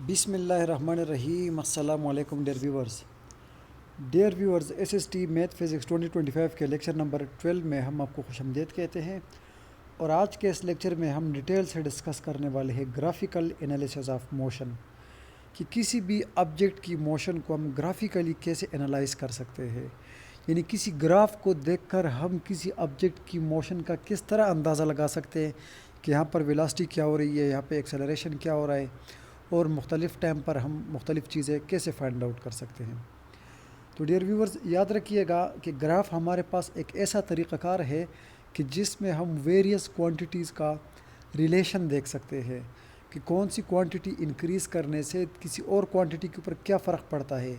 बिस्मिल्लाहिर्रहमानिर्रहीम। अस्सलाम वालेकुम dear viewers, SST math physics 2025 के लेक्चर नंबर 12 में हम आपको खुशामदीद कहते हैं। और आज के इस लेक्चर में हम डिटेल से डिस्कस करने वाले हैं ग्राफिकल एनालिसिस ऑफ मोशन, कि किसी भी ऑब्जेक्ट की मोशन को हम ग्राफिकली कैसे एनालाइज कर सकते हैं। यानी किसी ग्राफ को देखकर हम किसी ऑब्जेक्ट की मोशन का किस तरह अंदाज़ा लगा सकते हैं कि यहाँ पर वेलोसिटी क्या हो रही है, यहाँ पे एक्सेलरेशन क्या हो रहा है, और मुख्तलिफ़ टाइम पर हम मुख्तलिफ़ चीज़ें कैसे फाइंड आउट कर सकते हैं। तो डियर व्यूवर्स, याद रखिएगा कि ग्राफ हमारे पास एक ऐसा तरीक़ाकार है कि जिसमें हम वेरियस क्वांटिटीज़ का रिलेशन देख सकते हैं कि कौन सी क्वांटिटी इंक्रीज़ करने से किसी और क्वांटिटी के ऊपर क्या फ़र्क पड़ता है,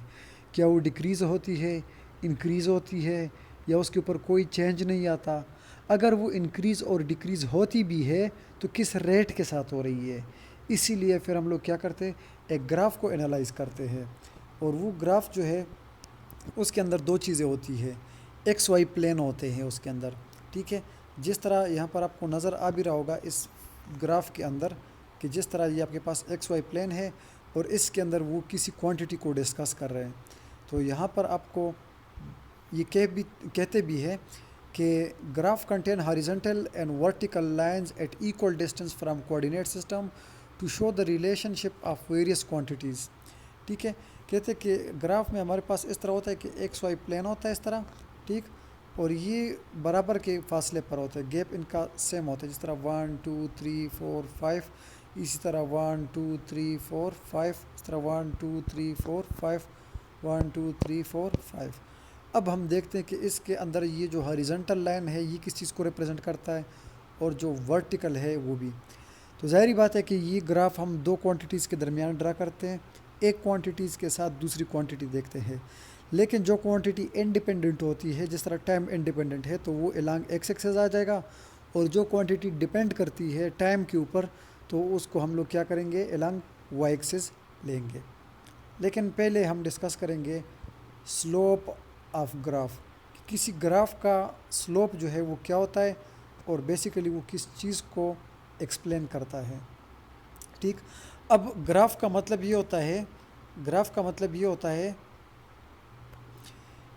क्या वो डिक्रीज़ होती है, इंक्रीज़ होती है, या उसके ऊपर कोई चेंज नहीं आता। अगर वो इंक्रीज़ और डिक्रीज़ होती भी है तो किस रेट के साथ हो रही है। इसीलिए फिर हम लोग क्या करते हैं, एक ग्राफ को एनालाइज करते हैं। और वो ग्राफ जो है उसके अंदर दो चीज़ें होती है, एक्स वाई प्लेन होते हैं उसके अंदर। ठीक है, जिस तरह यहाँ पर आपको नज़र आ भी रहा होगा इस ग्राफ के अंदर कि जिस तरह ये आपके पास एक्स वाई प्लेन है और इसके अंदर वो किसी क्वांटिटी को डिस्कस कर रहे हैं। तो यहाँ पर आपको ये कहते भी है कि graph contain horizontal and vertical lines at equal distance from coordinate system to show the relationship of various quantities. ठीक है, कहते कि ग्राफ में हमारे पास इस तरह होता है कि एक्स वाई प्लेन होता है इस तरह, ठीक, और ये बराबर के फासले पर होते हैं, गैप इनका सेम होता है, जिस तरह 1 2 3 4 5, इसी तरह 1 2 3 4 5, इस तरह 1 2 3 4 5, 1 2 3 4 5। अब हम देखते हैं कि इसके अंदर ये जो हॉरिजॉन्टल लाइन है ये किस चीज़ को रिप्रेजेंट करता है, और जो वर्टिकल है वो भी। तो ज़ाहिर बात है कि ये ग्राफ हम दो क्वांटिटीज़ के दरमियान ड्रा करते हैं, एक क्वांटिटीज़ के साथ दूसरी क्वांटिटी देखते हैं। लेकिन जो क्वांटिटी इंडिपेंडेंट होती है, जिस तरह टाइम इंडिपेंडेंट है, तो वो अलॉन्ग एक्स एक्सिस आ जाएगा, और जो क्वांटिटी डिपेंड करती है टाइम के ऊपर तो उसको हम लोग क्या करेंगे, अलॉन्ग वाई एक्सिस लेंगे। लेकिन पहले हम डिस्कस करेंगे स्लोप ऑफ ग्राफ। किसी ग्राफ का स्लोप जो है वो क्या होता है, और बेसिकली वो किस चीज़ को एक्सप्लेन करता है। ठीक, अब ग्राफ का मतलब ये होता है, ग्राफ का मतलब ये होता है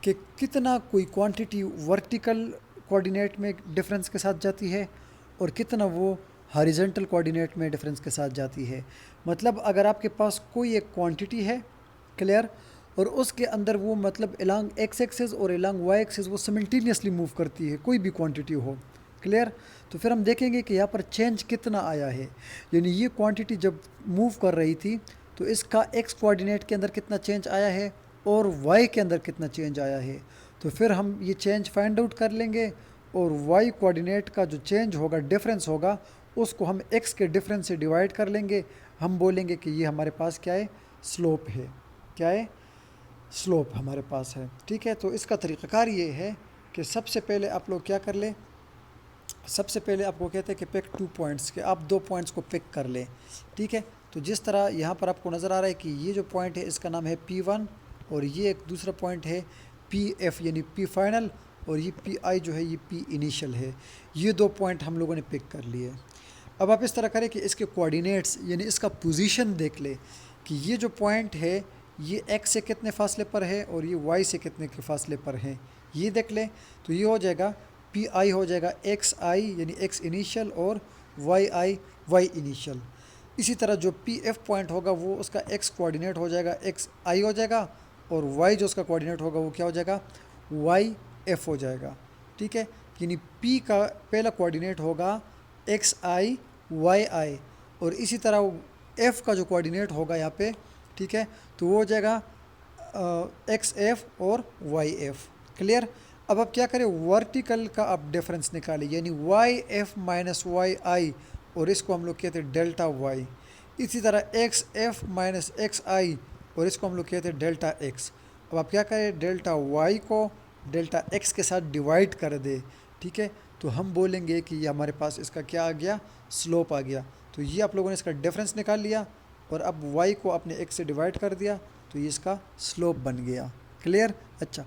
कि कितना कोई क्वांटिटी वर्टिकल कोऑर्डिनेट में डिफरेंस के साथ जाती है और कितना वो हॉरिजॉन्टल कोऑर्डिनेट में डिफरेंस के साथ जाती है। मतलब अगर आपके पास कोई एक क्वांटिटी है, क्लियर, और उसके अंदर वो मतलब अलॉन्ग एक्स एक्सिस और अलॉन्ग वाई एक्सिस वो सिमिल्टेनियसली मूव करती है, कोई भी क्वांटिटी हो, क्लियर, तो फिर हम देखेंगे कि यहाँ पर चेंज कितना आया है। यानी ये क्वांटिटी जब मूव कर रही थी तो इसका एक्स कोऑर्डिनेट के अंदर कितना चेंज आया है और वाई के अंदर कितना चेंज आया है। तो फिर हम ये चेंज फाइंड आउट कर लेंगे, और वाई कोऑर्डिनेट का जो चेंज होगा, डिफरेंस होगा, उसको हम एक्स के डिफरेंस से डिवाइड कर लेंगे। हम बोलेंगे कि ये हमारे पास क्या है, स्लोप है। क्या है, स्लोप हमारे पास है। ठीक है, तो इसका तरीक़ाकार ये है कि सबसे पहले आप लोग क्या कर लें, सबसे पहले आपको कहते हैं कि पिक 2 पॉइंट्स, के आप 2 पॉइंट्स को पिक कर लें। ठीक है, तो जिस तरह यहाँ पर आपको नज़र आ रहा है कि ये जो पॉइंट है इसका नाम है P1, और ये एक दूसरा पॉइंट है PF यानी P फाइनल, और ये PI जो है ये P इनिशियल है। ये 2 पॉइंट हम लोगों ने पिक कर लिए। अब आप इस तरह करें कि इसके कोऑर्डिनेट्स यानी इसका पोजीशन देख ले कि ये जो पॉइंट है ये x से कितने फासले पर है और ये y से कितने के फासले पर है, ये देख लें। तो ये हो जाएगा PI हो जाएगा XI यानी x इनिशियल, और YI Y इनिशियल। इसी तरह जो PF पॉइंट होगा वो उसका x कोऑर्डिनेट हो जाएगा XI हो जाएगा, और y जो उसका कोऑर्डिनेट होगा वो क्या हो जाएगा, YF हो जाएगा। ठीक है, यानी P का पहला कोऑर्डिनेट होगा XI YI, और इसी तरह F का जो कोऑर्डिनेट होगा यहाँ पे, ठीक है, तो वो हो जाएगा XF और YF। क्लियर। अब आप क्या करें, वर्टिकल का आप डिफरेंस निकालें, यानी YF माइनस YI, और इसको हम लोग कहते हैं डेल्टा Y। इसी तरह XF माइनस XI, और इसको हम लोग कहते हैं डेल्टा X। अब आप क्या करें, डेल्टा Y को डेल्टा X के साथ डिवाइड कर दे। ठीक है, तो हम बोलेंगे कि ये हमारे पास इसका क्या आ गया, स्लोप आ गया। तो ये आप लोगों ने इसका डिफरेंस निकाल लिया, और अब y को अपने x से डिवाइड कर दिया, तो ये इसका स्लोप बन गया। क्लियर। अच्छा,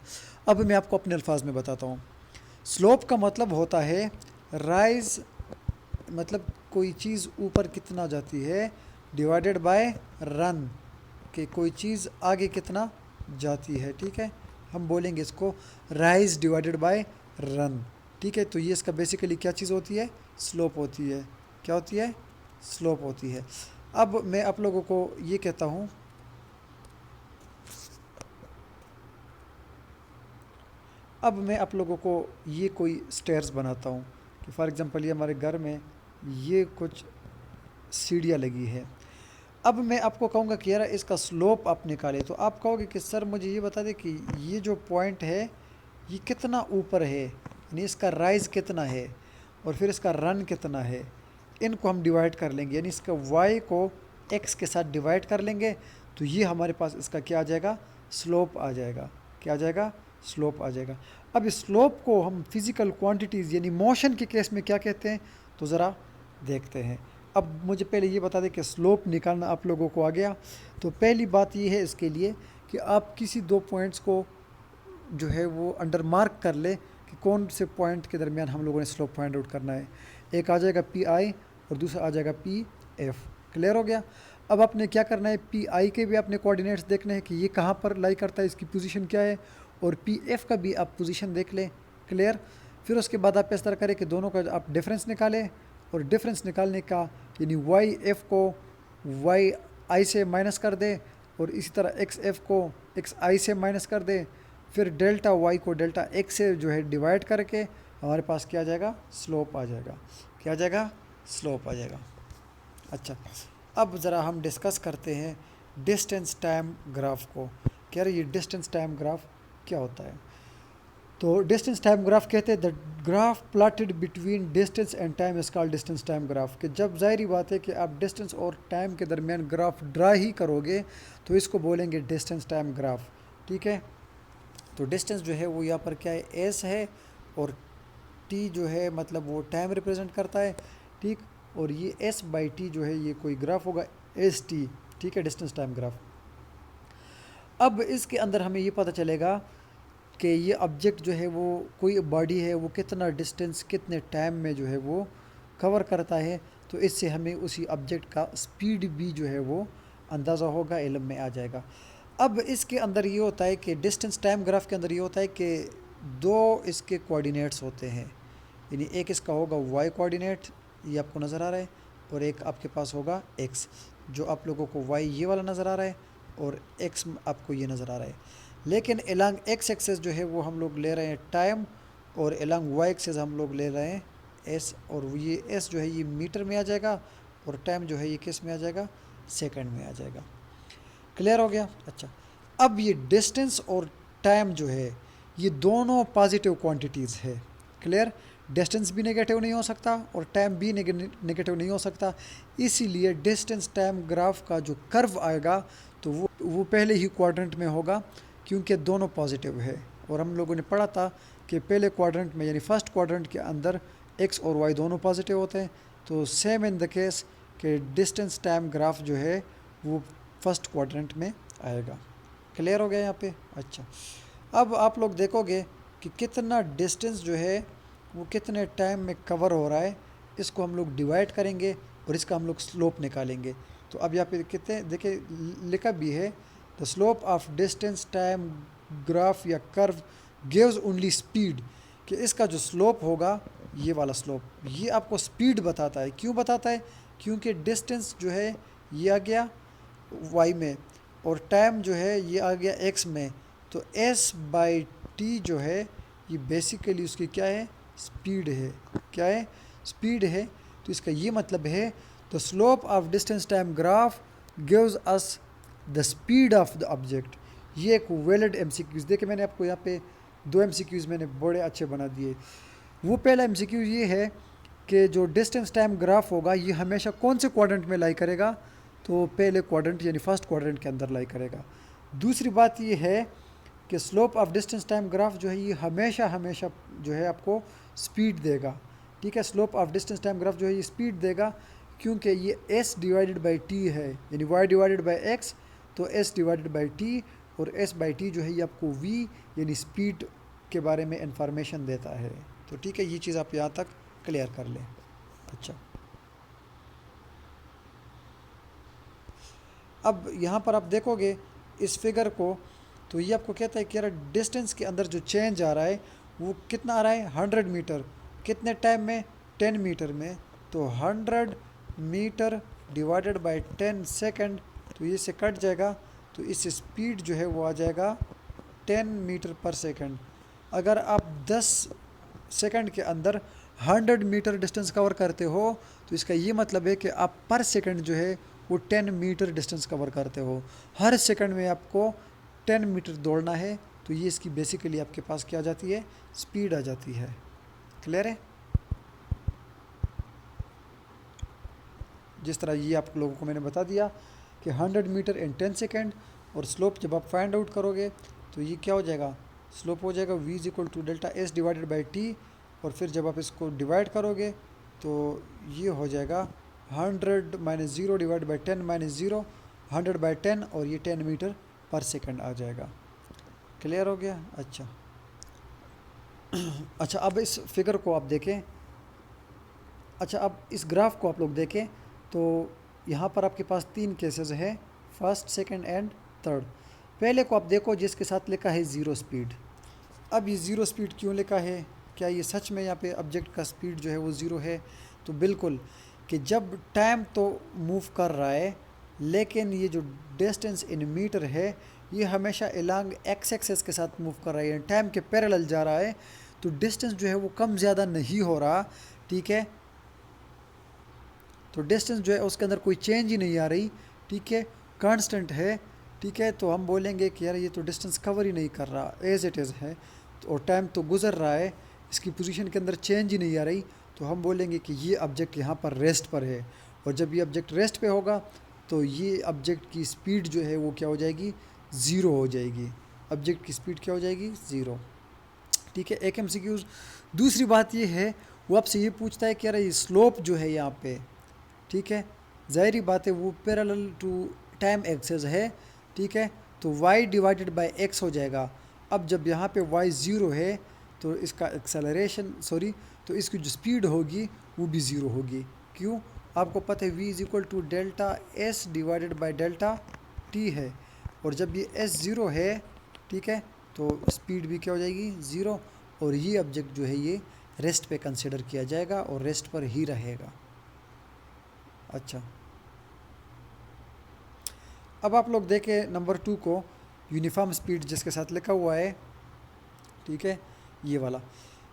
अब मैं आपको अपने अल्फाज में बताता हूँ। स्लोप का मतलब होता है राइज, मतलब कोई चीज़ ऊपर कितना जाती है, डिवाइडेड बाय रन, कि कोई चीज़ आगे कितना जाती है, ठीक है। हम बोलेंगे इसको राइज डिवाइडेड बाय रन, ठीक है। तो ये इसका बेसिकली क्या चीज़ होती है, स्लोप होती है। क्या होती है, स्लोप होती है। अब मैं आप लोगों को ये कहता हूँ, अब मैं आप लोगों को ये कोई स्टेयर्स बनाता हूँ कि फॉर एग्ज़ाम्पल ये हमारे घर में ये कुछ सीढ़ियाँ लगी है। अब मैं आपको कहूँगा कि यार इसका स्लोप आप निकालें, तो आप कहोगे कि सर मुझे ये बता दें कि ये जो पॉइंट है ये कितना ऊपर है, यानी इसका राइज कितना है और फिर इसका रन कितना है। इनको हम डिवाइड कर लेंगे, यानी इसका y को x के साथ डिवाइड कर लेंगे, तो ये हमारे पास इसका क्या आ जाएगा, स्लोप आ जाएगा। क्या आ जाएगा, स्लोप आ जाएगा। अब इस स्लोप को हम फिज़िकल क्वांटिटीज़ यानी मोशन के केस में क्या कहते हैं, तो ज़रा देखते हैं। अब मुझे पहले ये बता दें कि स्लोप निकालना आप लोगों को आ गया। तो पहली बात ये है इसके लिए कि आप किसी दो पॉइंट्स को जो है वो अंडर मार्क कर ले कि कौन से पॉइंट के दरमियान हम लोगों ने स्लोप फाइंड आउट करना है। एक आ जाएगा पी आई और दूसरा आ जाएगा पी एफ। क्लियर हो गया। अब आपने क्या करना है, पी आई के भी आपने कोऑर्डिनेट्स देखने हैं कि ये कहाँ पर लाई करता है, इसकी पोजीशन क्या है, और पी एफ का भी आप पोजीशन देख लें। क्लियर। फिर उसके बाद आप इस तरह करें कि दोनों का आप डिफरेंस निकालें, और डिफरेंस निकालने का यानी वाई एफ को वाई आई से माइनस कर दें, और इसी तरह एक्स एफ को एक्स आई से माइनस कर दें। फिर डेल्टा वाई को डेल्टा एक्स से जो है डिवाइड करके हमारे पास क्या आ जाएगा, स्लोप आ जाएगा। क्या आ जाएगा, स्लोप आ जाएगा। अच्छा, अब ज़रा हम डिस्कस करते हैं डिस्टेंस टाइम ग्राफ को। कह रहे ये डिस्टेंस टाइम ग्राफ क्या होता है। तो डिस्टेंस टाइम ग्राफ कहते हैं the graph plotted between distance and time is called distance time graph. कि जब ज़ाहिरी बात है कि आप डिस्टेंस और टाइम के दरमियान ग्राफ ड्रा ही करोगे तो इसको बोलेंगे डिस्टेंस टाइम ग्राफ, ठीक है। तो डिस्टेंस जो है वो यहाँ पर क्या है, एस है, और टी जो है मतलब वो टाइम रिप्रेजेंट करता है, ठीक। और ये एस बाई टी जो है ये कोई ग्राफ होगा एस टी, ठीक है, डिस्टेंस टाइम ग्राफ। अब इसके अंदर हमें ये पता चलेगा कि ये ऑब्जेक्ट जो है वो कोई बॉडी है वो कितना डिस्टेंस कितने टाइम में जो है वो कवर करता है। तो इससे हमें उसी ऑब्जेक्ट का स्पीड भी जो है वो अंदाज़ा होगा, इल्म में आ जाएगा। अब इसके अंदर ये होता है कि डिस्टेंस टाइम ग्राफ के अंदर ये होता है कि दो इसके कोऑर्डिनेट्स होते हैं, यानी एक इसका होगा वाई कोऑर्डिनेट, ये आपको नज़र आ रहा है, और एक आपके पास होगा एक्स। जो आप लोगों को वाई ये वाला नज़र आ रहा है और एक्स आपको ये नज़र आ रहा है। लेकिन एलॉन्ग एक्स एक्सेस जो है वो हम लोग ले रहे हैं टाइम, और एलॉन्ग वाई एक्सेस हम लोग ले रहे हैं एस, और ये एस जो है ये मीटर में आ जाएगा, और टाइम जो है ये किस में आ जाएगा, सेकंड में आ जाएगा। क्लियर हो गया। अच्छा, अब ये डिस्टेंस और टाइम जो है ये दोनों पॉजिटिव क्वांटिटीज़ है। क्लियर। डिस्टेंस भी नेगेटिव नहीं हो सकता और टाइम भी नेगेटिव नहीं हो सकता। इसीलिए डिस्टेंस टाइम ग्राफ का जो कर्व आएगा तो वो पहले ही क्वाड्रेंट में होगा, क्योंकि दोनों पॉजिटिव है। और हम लोगों ने पढ़ा था कि पहले क्वाड्रेंट में यानी फर्स्ट क्वाड्रेंट के अंदर एक्स और वाई दोनों पॉजिटिव होते हैं। तो सेम इन द केस कि डिस्टेंस टाइम ग्राफ जो है वो फर्स्ट क्वाड्रेंट में आएगा। क्लियर हो गया यहाँ पे। अच्छा, अब आप लोग देखोगे कि कितना डिस्टेंस जो है वो कितने टाइम में कवर हो रहा है, इसको हम लोग डिवाइड करेंगे और इसका हम लोग स्लोप निकालेंगे। तो अब यहाँ पे कितने देखिए लिखा भी है, the slope of distance time graph या कर्व गिव्स ओनली स्पीड, कि इसका जो स्लोप होगा ये वाला स्लोप ये आपको स्पीड बताता है। क्यों बताता है, क्योंकि डिस्टेंस जो है ये आ गया वाई में और टाइम जो है ये आ गया एक्स में। तो एस बाई टी जो है ये बेसिकली उसकी क्या है, स्पीड है। क्या है, स्पीड है। तो इसका ये मतलब है the slope of distance time graph gives us the speed of the object. ये एक वैलिड एमसीक्यूज देखिए, मैंने आपको यहाँ पे दो एमसीक्यूज मैंने बड़े अच्छे बना दिए। वो पहला एमसीक्यू ये है कि जो डिस्टेंस टाइम ग्राफ होगा ये हमेशा कौन से क्वाड्रेंट में लाई करेगा, तो पहले क्वाड्रेंट यानी फर्स्ट क्वाड्रेंट के अंदर लाई करेगा। दूसरी बात ये है कि slope of distance time graph जो है ये हमेशा हमेशा जो है आपको स्पीड देगा, ठीक है। Slope of distance time graph जो है ये स्पीड देगा, क्योंकि ये एस डिवाइडेड बाई टी है, यानी वाई डिवाइडेड बाई एक्स, तो एस डिवाइडेड बाई टी, और एस बाई टी जो है ये आपको वी यानी स्पीड के बारे में इंफॉर्मेशन देता है। तो ठीक है, ये चीज़ आप यहाँ तक क्लियर कर लें। अच्छा, अब यहाँ पर आप देखोगे इस फिगर को, तो ये आपको कहता है कि यार डिस्टेंस के अंदर जो चेंज आ रहा है वो कितना आ रहा है 100 मीटर, कितने टाइम में 10 मीटर में। तो 100 मीटर डिवाइडेड बाय 10 सेकेंड, तो ये से कट जाएगा, तो इस स्पीड जो है वो आ जाएगा 10 मीटर पर सेकेंड। अगर आप 10 सेकेंड के अंदर 100 मीटर डिस्टेंस कवर करते हो तो इसका ये मतलब है कि आप पर सेकंड जो है वो 10 मीटर डिस्टेंस कवर करते हो। हर सेकंड में आपको 10 मीटर दौड़ना है, तो ये इसकी बेसिकली आपके पास क्या आ जाती है, स्पीड आ जाती है। क्लियर है? जिस तरह ये आप लोगों को मैंने बता दिया कि 100 मीटर इन 10 सेकेंड, और स्लोप जब आप फाइंड आउट करोगे तो ये क्या हो जाएगा, स्लोप हो जाएगा v is equal to delta S divided by T, और फिर जब आप इसको डिवाइड करोगे तो ये हो जाएगा 100 minus zero divide by 10 minus zero, 100/10, और ये 10 मीटर पर सेकेंड आ जाएगा। क्लियर हो गया? अच्छा अच्छा, अब इस फिगर को आप देखें, अच्छा अब इस ग्राफ को आप लोग देखें तो यहाँ पर आपके पास 3 केसेस है, फर्स्ट, सेकंड एंड थर्ड। पहले को आप देखो जिसके साथ लिखा है ज़ीरो स्पीड। अब ये ज़ीरो स्पीड क्यों लिखा है, क्या ये सच में यहाँ पे ऑब्जेक्ट का स्पीड जो है वो ज़ीरो है? तो बिल्कुल, कि जब टाइम तो मूव कर रहा है लेकिन ये जो डिस्टेंस इन मीटर है ये हमेशा एलॉन्ग एक्स एक्सेस के साथ मूव कर रहा है, टाइम के पैरेलल जा रहा है, तो डिस्टेंस जो है वो कम ज़्यादा नहीं हो रहा। ठीक है, तो डिस्टेंस जो है उसके अंदर कोई चेंज ही नहीं आ रही। ठीक है, कांस्टेंट है। ठीक है, तो हम बोलेंगे कि यार ये तो डिस्टेंस कवर ही नहीं कर रहा, एज इट इज़ है, और टाइम तो गुजर रहा है, इसकी पोजीशन के अंदर चेंज ही नहीं आ रही, तो हम बोलेंगे कि ये ऑब्जेक्ट यहाँ पर रेस्ट पर है। और जब ये ऑब्जेक्ट रेस्ट पे होगा तो ये ऑब्जेक्ट की स्पीड जो है वो क्या हो जाएगी, ज़ीरो हो जाएगी। ऑब्जेक्ट की स्पीड क्या हो जाएगी, ज़ीरो। ठीक है, एक एमसीक्यूज। दूसरी बात ये है, वो आपसे ये पूछता है कि यार ये स्लोप जो है यहाँ पे, ठीक है, ज़ाहिरी बात है वो पैरेलल टू टाइम एक्सेस है। ठीक है, तो y डिवाइडेड बाय x हो जाएगा। अब जब यहाँ पे y ज़ीरो है तो इसका एक्सेलरेशन तो इसकी जो स्पीड होगी वो भी ज़ीरो होगी। क्यों? आपको पता है v is equal to delta S divided by delta T है, और जब ये s ज़ीरो है, ठीक है, तो स्पीड भी क्या हो जाएगी, ज़ीरो, और ये ऑब्जेक्ट जो है ये रेस्ट पे कंसिडर किया जाएगा और रेस्ट पर ही रहेगा। अच्छा, अब आप लोग देखें नंबर 2 को, यूनिफॉर्म स्पीड जिसके साथ लिखा हुआ है, ठीक है, ये वाला।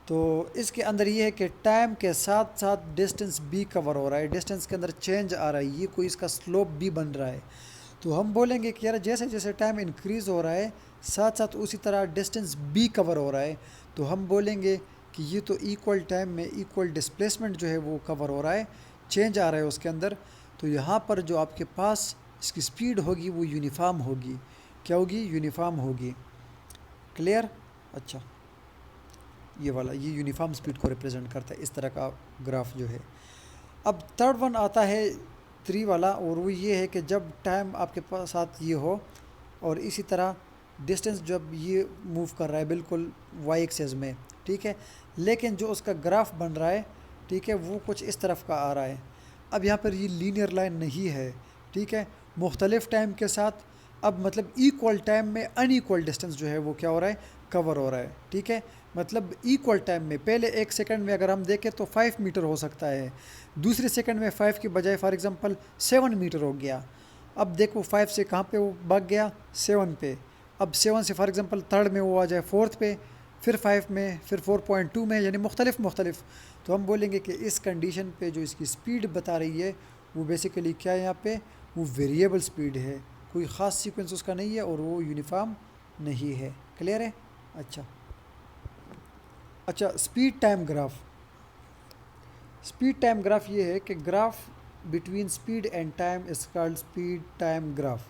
तो इसके अंदर ये है कि टाइम के साथ साथ डिस्टेंस भी कवर हो रहा है, डिस्टेंस के अंदर चेंज आ रहा है, ये कोई इसका स्लोप भी बन रहा है। तो हम बोलेंगे कि यार जैसे जैसे टाइम इंक्रीज़ हो रहा है साथ साथ उसी तरह डिस्टेंस भी कवर हो रहा है, तो हम बोलेंगे कि ये तो इक्वल टाइम में इक्वल डिस्प्लेसमेंट जो है वो कवर हो रहा है, चेंज आ रहा है उसके अंदर। तो यहाँ पर जो आपके पास इसकी स्पीड होगी वो यूनिफॉर्म होगी। क्या होगी? यूनिफॉर्म होगी। क्लियर? अच्छा, ये वाला ये यूनिफॉर्म स्पीड को रिप्रेजेंट करता है, इस तरह का ग्राफ जो है। अब थर्ड वन आता है 3 वाला, और वो ये है कि जब टाइम आपके पास साथ ये हो और इसी तरह डिस्टेंस जब ये मूव कर रहा है बिल्कुल वाई एक्सेस में, ठीक है, लेकिन जो उसका ग्राफ बन रहा है, ठीक है, वो कुछ इस तरफ का आ रहा है। अब यहाँ पर ये लीनियर लाइन नहीं है, ठीक है, मुख्तलिफ टाइम के साथ, अब मतलब इक्वल टाइम में अनइक्वल डिस्टेंस जो है वो क्या हो रहा है, कवर हो रहा है। ठीक है, मतलब इक्वल टाइम में पहले 1 सेकंड में अगर हम देखें तो 5 मीटर हो सकता है, दूसरे सेकंड में 5 की बजाय फॉर एग्जांपल 7 मीटर हो गया। अब देखो 5 से कहाँ पे वो भाग गया, 7 पे। अब 7 से फॉर एग्जांपल थर्ड में वो आ जाए 4th पे, फिर 5 में, फिर 4.2 में, यानी मुख्तलिफ। तो हम बोलेंगे कि इस कंडीशन पे जो इसकी स्पीड बता रही है वो बेसिकली क्या है, यहाँ पे वो वेरिएबल स्पीड है, कोई ख़ास सीक्वेंस उसका नहीं है और वो यूनिफॉर्म नहीं है। क्लियर है? अच्छा, स्पीड टाइम ग्राफ ये है कि graph between speed and time is called speed time graph,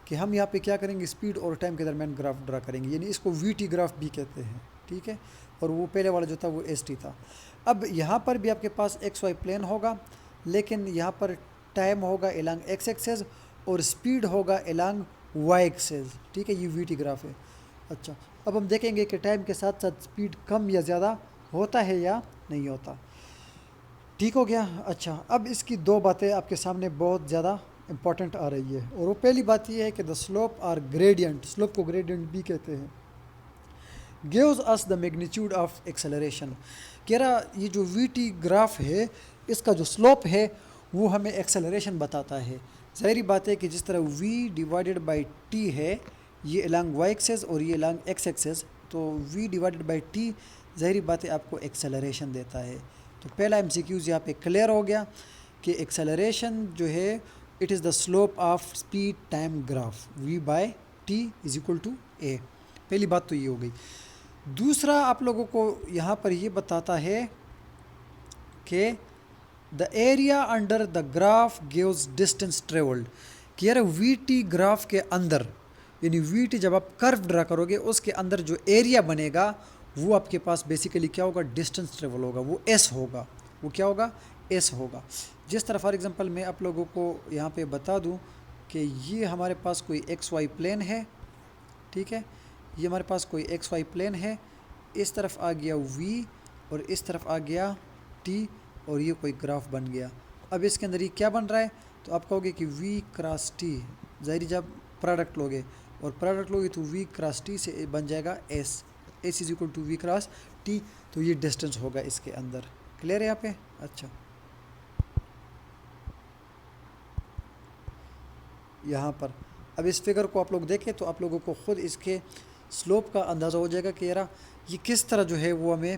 कि हम यहाँ पे क्या करेंगे, स्पीड और टाइम के दरमियान ग्राफ ड्रा करेंगे, यानी इसको वीटी ग्राफ भी कहते हैं। ठीक है, और वो पहले वाला जो था वो एसटी था। अब यहाँ पर भी आपके पास एक्स वाई प्लेन होगा, लेकिन यहाँ पर टाइम होगा एलॉन्ग एक्स एक्सेस और स्पीड होगा एलॉन्ग वाई एक्सेस। ठीक है, ये वीटी ग्राफ है। अच्छा, अब हम देखेंगे कि टाइम के साथ साथ स्पीड कम या ज़्यादा होता है या नहीं होता। ठीक हो गया। अच्छा, अब इसकी 2 बातें आपके सामने बहुत ज़्यादा इम्पॉर्टेंट आ रही है। और वो पहली बात ये है कि the slope or gradient, slope को ग्रेडियंट भी कहते हैं। Gives us the magnitude of acceleration, कह रहा ये जो वी टी ग्राफ है इसका जो स्लोप है वो हमें एक्सेलरेशन बताता है। ज़ाहिरी बात है कि जिस तरह v डिवाइडेड बाई टी है, ये अलॉन्ग y एक्सेस और ये अलॉन्ग x एक्सेस, तो v डिवाइडेड बाई टी ज़ाहिरी बात है आपको एक्सेलरेशन देता है। तो पहला MCQs यहाँ पे क्लियर हो गया कि एक्सेलरेशन जो है it is the slope of speed time graph v by t is equal to a। पहली बात तो ये हो गई। दूसरा आप लोगों को यहाँ पर ये बताता है कि the area under the graph gives distance travelled, कि यार वी टी ग्राफ के अंदर, यानी वी टी जब आप कर्व ड्रा करोगे उसके अंदर जो एरिया बनेगा वो आपके पास बेसिकली क्या होगा, डिस्टेंस ट्रेवल होगा, वो एस होगा। वो क्या होगा, एस होगा। जिस तरह फॉर एग्जांपल मैं आप लोगों को यहाँ पे बता दूँ कि ये हमारे पास कोई एक्स वाई प्लेन है, ठीक है, ये हमारे पास कोई एक्स वाई प्लेन है, इस तरफ आ गया v और इस तरफ आ गया t और ये कोई ग्राफ बन गया। अब इसके अंदर ये क्या बन रहा है, तो आप कहोगे कि v क्रॉस t, ज़ाहिर जब प्रोडक्ट लोगे और प्रोडक्ट लोगे तो v क्रॉस t से बन जाएगा s, s is equal to v cross t, तो ये डिस्टेंस होगा इसके अंदर। क्लियर है यहाँ पे? अच्छा, यहाँ पर अब इस फिगर को आप लोग देखें तो आप लोगों को ख़ुद इसके स्लोप का अंदाज़ा हो जाएगा कि यार ये किस तरह जो है वो हमें,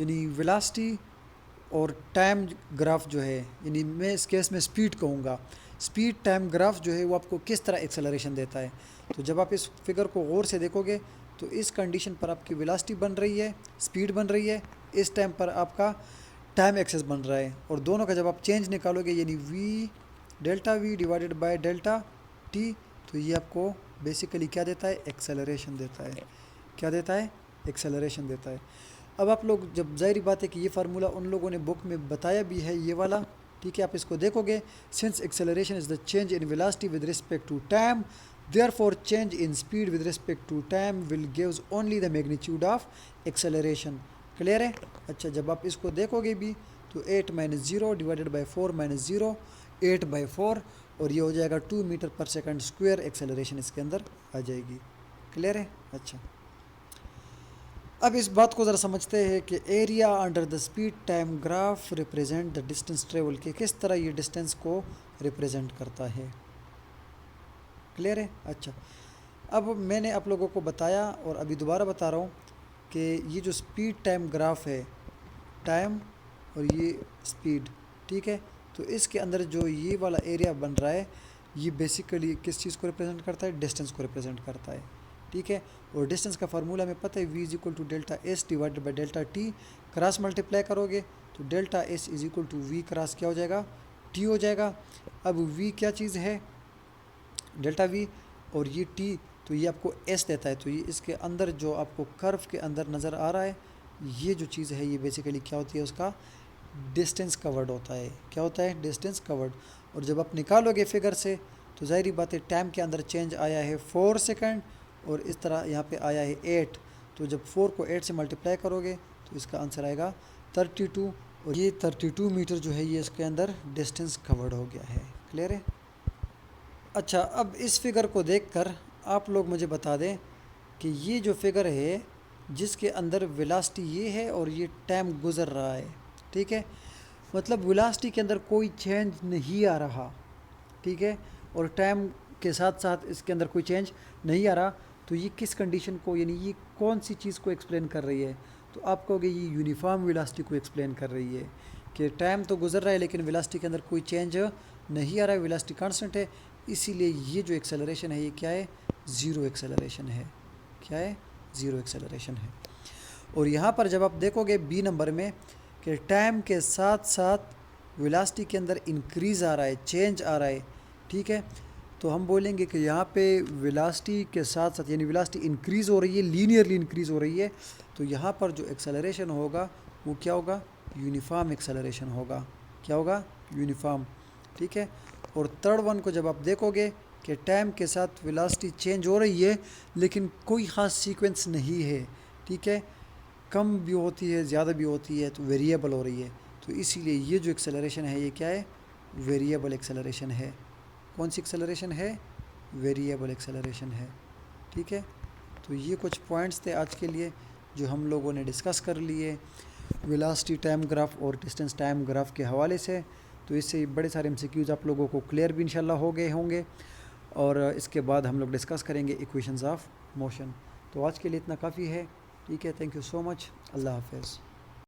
यानी वेलोसिटी और टाइम ग्राफ जो है, यानी मैं इस केस में स्पीड कहूँगा, स्पीड टाइम ग्राफ जो है वो आपको किस तरह एक्सेलरेशन देता है। तो जब आप इस फिगर को गौर से देखोगे तो इस कंडीशन पर आपकी वेलोसिटी बन रही है, स्पीड बन रही है, इस टाइम पर आपका टाइम एक्सेस बन रहा है, और दोनों का जब आप चेंज निकालोगे यानी v delta v divided by delta t, तो ये आपको बेसिकली क्या देता है, एक्सेलरेशन देता है। क्या देता है, एक्सेलरेशन देता है। अब आप लोग जब, ज़ाहिर बात है कि ये फार्मूला उन लोगों ने बुक में बताया भी है ये वाला, ठीक है, आप इसको देखोगे, since acceleration is the change in velocity with respect to time, therefore change in speed with respect to time will gives only the magnitude of acceleration. Clear है? अच्छा, जब आप इसको देखोगे भी तो 8 माइनस 0 डिवाइडेड बाई 4 माइनस 0, 8/4, और ये हो जाएगा 2 मीटर पर सेकंड स्क्वायर एक्सेलरेशन इसके अंदर आ जाएगी। क्लियर है? अच्छा, अब इस बात को ज़रा समझते हैं कि area under the speed time graph represent the distance travel, के किस तरह ये डिस्टेंस को रिप्रेजेंट करता है। क्लियर है? अच्छा, अब मैंने आप लोगों को बताया और अभी दोबारा बता रहा हूँ कि ये जो स्पीड टाइम ग्राफ है, टाइम और ये स्पीड, ठीक है, तो इसके अंदर जो ये वाला एरिया बन रहा है ये बेसिकली किस चीज़ को रिप्रेजेंट करता है, डिस्टेंस को रिप्रेजेंट करता है, ठीक है। और डिस्टेंस का फार्मूला में पता है v is equal to delta S divided by delta t, cross multiply करोगे तो delta s is equal to v cross क्या हो जाएगा, टी हो जाएगा। अब v क्या चीज़ है, डेल्टा v, और ये t, तो ये आपको s देता है। तो ये इसके अंदर जो आपको कर्व के अंदर नज़र आ रहा है ये जो चीज़ है ये बेसिकली क्या होती है, उसका डिस्टेंस कवर्ड होता है। क्या होता है, डिस्टेंस कवर्ड। और जब आप निकालोगे फिगर से तो ज़ाहिर बात है टाइम के अंदर चेंज आया है 4 सेकंड और इस तरह यहाँ पे आया है 8, तो जब 4 को 8 से मल्टीप्लाई करोगे तो इसका आंसर आएगा 32, और ये 32 मीटर जो है ये इसके अंदर डिस्टेंस कवर्ड हो गया है। क्लियर है? अच्छा, अब इस फिगर को देखकर आप लोग मुझे बता दें कि ये जो फिगर है जिसके अंदर वेलोसिटी ये है और ये टाइम गुज़र रहा है, ठीक है, मतलब वेलोसिटी के अंदर कोई चेंज नहीं आ रहा, ठीक है, और टाइम के साथ साथ इसके अंदर कोई चेंज नहीं आ रहा, तो ये किस कंडीशन को, यानी ये कौन सी चीज़ को एक्सप्लेन कर रही है, तो आप कहोगे ये यूनिफॉर्म वेलोसिटी को एक्सप्लेन कर रही है कि टाइम तो गुजर रहा है लेकिन वेलोसिटी के अंदर कोई चेंज नहीं आ रहा है, वेलोसिटी कांस्टेंट है, इसीलिए ये जो एक्सेलरेशन है ये क्या है, ज़ीरो एक्सेलरेशन है। क्या है, ज़ीरो एक्सेलरेशन है। और यहाँ पर जब आप देखोगे बी नंबर में कि टाइम के साथ साथ वेलोसिटी के अंदर इंक्रीज़ आ रहा है, चेंज आ रहा है, ठीक है, तो हम बोलेंगे कि यहाँ पे वेलोसिटी के साथ साथ यानी वेलोसिटी इंक्रीज़ हो रही है, लीनियरली इंक्रीज़ हो रही है, तो यहाँ पर जो एक्सेलरेशन होगा वो क्या होगा, यूनिफॉर्म एक्सेलरेशन होगा। क्या होगा, यूनिफॉर्म, ठीक है। और थर्ड वन को जब आप देखोगे कि टाइम के साथ वेलोसिटी चेंज हो रही है लेकिन कोई ख़ास सीक्वेंस नहीं है, ठीक है, कम भी होती है ज़्यादा भी होती है, तो वेरिएबल हो रही है, तो इसीलिए ये जो एक्सेलरेशन है ये क्या है, वेरिएबल एक्सेलरेशन है। कौन सी एक्सेलरेशन है, वेरिएबल एक्सेलरेशन है। ठीक है, तो ये कुछ पॉइंट्स थे आज के लिए जो हम लोगों ने डिस्कस कर लिए वेलोसिटी टाइम ग्राफ और डिस्टेंस टाइम ग्राफ के हवाले से। तो इससे बड़े सारे एमसीक्यूज आप लोगों को क्लियर भी इंशाल्लाह हो गए होंगे, और इसके बाद हम लोग डिस्कस करेंगे इक्वेशंस ऑफ मोशन। तो आज के लिए इतना काफ़ी है। ठीक है, थैंक यू सो मच, अल्लाह हाफ़िज़।